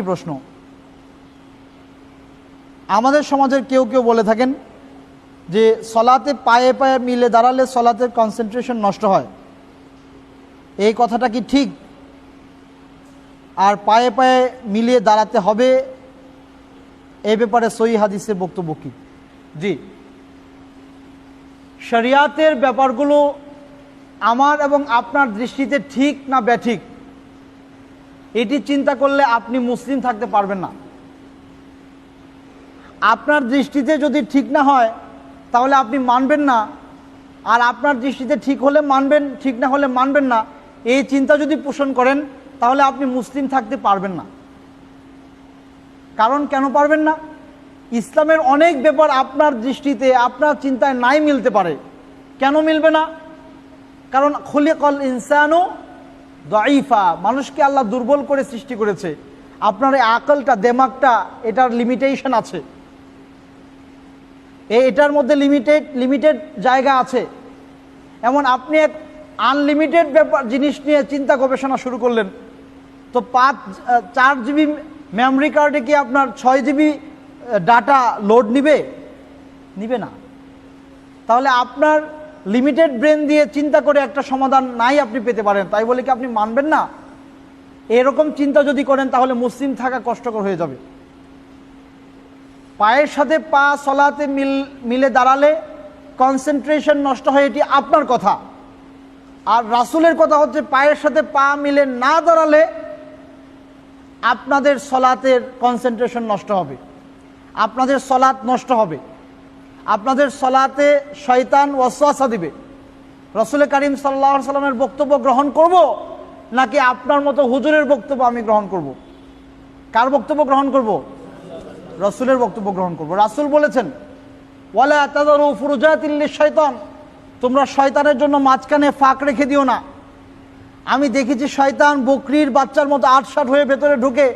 প্রশ্ন, আমাদের সমাজের কেউ কেউ বলে থাকেন যে সলাতে পায়ে পায়ে মিলে দাঁড়ালে সলাতের কনসেন্ট্রেশন নষ্ট হয়, এই কথাটা কি ঠিক? আর পায়ে পায়ে মিলিয়ে দাঁড়াতে হবে, এই ব্যাপারে সহিহ হাদিসের বক্তব্য কি? জি, শরিয়াতের ব্যাপারগুলো আমার এবং আপনার দৃষ্টিতে ঠিক না ব্যাঠিক, এটি চিন্তা করলে আপনি মুসলিম থাকতে পারবেন না। আপনার দৃষ্টিতে যদি ঠিক না হয় তাহলে আপনি মানবেন না, আর আপনার দৃষ্টিতে ঠিক হলে মানবেন, ঠিক না হলে মানবেন না, এই চিন্তা যদি পোষণ করেন তাহলে আপনি মুসলিম থাকতে পারবেন না। কারণ কেন পারবেন না? ইসলামের অনেক ব্যাপার আপনার দৃষ্টিতে, আপনার চিন্তায় নাই মিলতে পারে। কেন মিলবে না? কারণ খুলিকাল ইনসানু দাঈফা, মানুষকে আল্লাহ দুর্বল করে সৃষ্টি করেছে। আপনার এই আকলটা, দেমাগটা, এটার লিমিটেশন আছে, এটার মধ্যে লিমিটেড জায়গা আছে। এমন আপনি এক আনলিমিটেড ব্যাপার জিনিস নিয়ে চিন্তা গবেষণা শুরু করলেন, তো 4 জিবি মেমরি কার্ডে কি আপনার 6 জিবি ডাটা লোড নিবে না। তাহলে আপনার লিমিটেড ব্রেন দিয়ে চিন্তা করে একটা সমাধান নাই আপনি পেতে পারেন, তাই বলে কি আপনি মানবেন না? এরকম চিন্তা যদি করেন তাহলে মুসলিম থাকা কষ্টকর হয়ে যাবে। পায়ের সাথে পা সলাতে মিলে দাঁড়ালে কনসেন্ট্রেশন নষ্ট হয়, এটি আপনার কথা। আর রাসূলের কথা হচ্ছে পায়ের সাথে পা মিলে না দাঁড়ালে আপনাদের সলাতের কনসেন্ট্রেশন নষ্ট হবে, আপনাদের সলাত নষ্ট হবে, আপনাদের সলাতে শয়তান ওয়াসওয়াসা দিবে। রাসূল করিম সাল্লাল্লাহু আলাইহি সাল্লামের বক্তব্য গ্রহণ করব নাকি আপনার মতো হুজুরের বক্তব্য আমি গ্রহণ করব? কার বক্তব্য গ্রহণ করব? রাসূলের বক্তব্য গ্রহণ করব। রাসূল বলেছেন, ওয়ালা তাযারু ফুরুজাতিল লিশ-শাইতান, তোমরা শয়তানের জন্য মাঝখানে ফাঁক রেখে দিও না। আমি দেখেছি শয়তান বকরির বাচ্চার মতো আটসাট হয়ে ভেতরে ঢুকে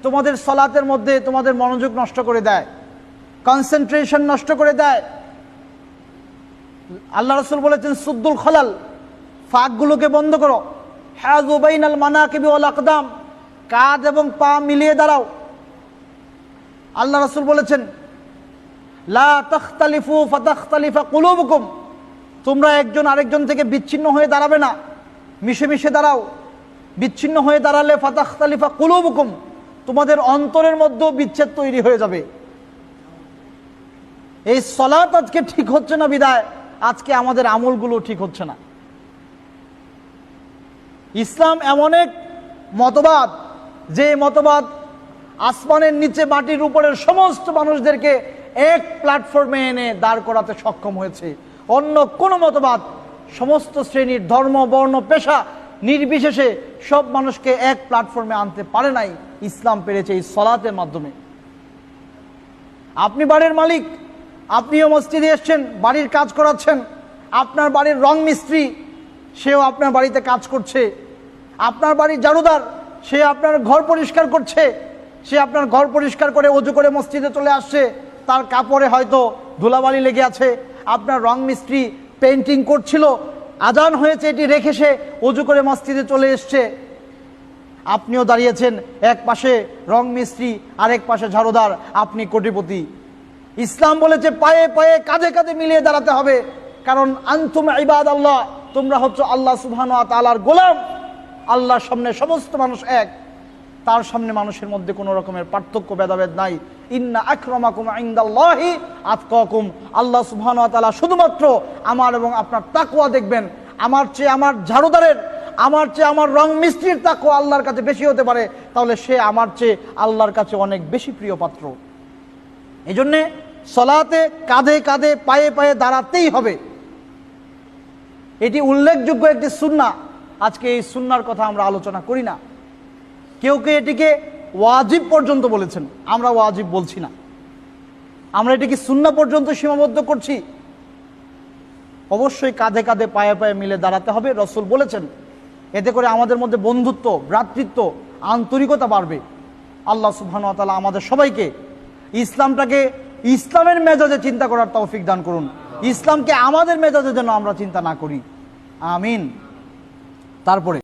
তোমাদের সলাতের মধ্যে তোমাদের মনোযোগ নষ্ট করে দেয়, কনসেন্ট্রেশন নষ্ট করে দেয়। আল্লাহ রাসূল বলেছেন, সুদ্দুল খলাল, ফাঁকগুলোকে বন্ধ করো। হাযু বাইনাল মানাকিবি ওয়াল আকদাম, কাঁধ এবং পা মিলিয়ে দাঁড়াও। আল্লাহ রাসূল বলেছেন, লা তাখতালিফু ফাতাখতালিফা কুলুবুকুম, তোমরা একজন আরেকজন থেকে বিচ্ছিন্ন হয়ে দাঁড়াবে না, মিশে মিশে দাঁড়াও। বিচ্ছিন্ন হয়ে দাঁড়ালে ফাতাখতালিফা কুলুবুকুম, তোমাদের অন্তরের মধ্যেও বিচ্ছেদ তৈরি হয়ে যাবে। এই সলাত আজকে ঠিক হচ্ছে না বিদায় আজকে আমাদের আমলগুলো ঠিক হচ্ছে না। ইসলাম এমন এক মতবাদ, যে মতবাদ আসমানের নিচে মাটির উপরের সমস্ত মানুষদেরকে এক প্ল্যাটফর্মে এনে দাঁড় করাতে সক্ষম হয়েছে। অন্য কোন মতবাদ সমস্ত শ্রেণীর, ধর্ম, বর্ণ, পেশা নির্বিশেষে সব মানুষকে এক প্ল্যাটফর্মে আনতে পারে নাই। ইসলাম পেরেছে এই সলাতের মাধ্যমে। আপনি বাড়ির মালিক, আপনিও মসজিদে এসছেন, বাড়ির কাজ করাচ্ছেন। আপনার বাড়ির রং মিস্ত্রি, সেও আপনার বাড়িতে কাজ করছে। আপনার বাড়ির জারুদার, সে আপনার ঘর পরিষ্কার করছে। সে আপনার ঘর পরিষ্কার করে ওযু করে মসজিদে চলে আসছে, তার কাপড়ে হয়তো ধুলাবালি লেগে আছে। আপনার রং মিস্ত্রি পেইন্টিং করছিল, আজান হয়েছে, এটি রেখে সে ওযু করে মসজিদে চলে এসছে। আপনিও দাঁড়িয়েছেন, এক পাশে রং মিস্ত্রি, আরেক পাশে ঝাড়ুদার, আপনি কোটিপতি। ইসলাম বলেছে পায়ে পায়ে, কাঁধে কাঁধে মিলিয়ে দাঁড়াতে হবে। কারণ আনতুম ইবাদাল্লাহ, তোমরা হচ্ছে আল্লাহ সুবহানাহু ওয়া তাআলার গোলাম। আল্লাহর সামনে সমস্ত মানুষ এক, তার সামনে মানুষের মধ্যে কোনো রকমের পার্থক্য ভেদাভেদ নাই। ইন্না আকরামাকুম ইনদাল্লাহি আতকাকুম, আল্লাহ সুবহানাহু ওয়া তাআলা শুধুমাত্র আমার এবং আপনার তাকওয়া দেখবেন। আমার চেয়ে আমার ঝাড়ুদারের, আমার চেয়ে আমার রং মিস্ত্রির তাকওয়া আল্লাহর কাছে বেশি হতে পারে, তাহলে সে আমার চেয়ে আল্লাহর কাছে অনেক বেশি প্রিয় পাত্র। এই জন্যে সলাতে কাঁধে কাঁধে, পায়ে পায়ে দাঁড়াতেই হবে। এটি উল্লেখযোগ্য একটি সুন্নাহ। আজকে এই সুন্নাহর কথা আমরা আলোচনা করি না। কেউ কেউ এটিকে ওয়াজিব পর্যন্ত বলেছেন, আমরা ওয়াজিব বলছি না, আমরা এটিকে সুন্নাহ পর্যন্ত সীমাবদ্ধ করছি। অবশ্যই কাঁধে কাঁধে, পায়ে পায়ে মিলে দাঁড়াতে হবে, রাসূল বলেছেন। এতে করে আমাদের মধ্যে বন্ধুত্ব, ভ্রাতৃত্ব, আন্তরিকতা বাড়বে। আল্লাহ সুবহানাহু ওয়া তাআলা আমাদের সবাইকে ইসলামটাকে ইসলামের মেজাজে চিন্তা করার তৌফিক দান করুন। ইসলামকে আমাদের মেজাজে যেন আমরা চিন্তা না করি। আমিন। তারপরে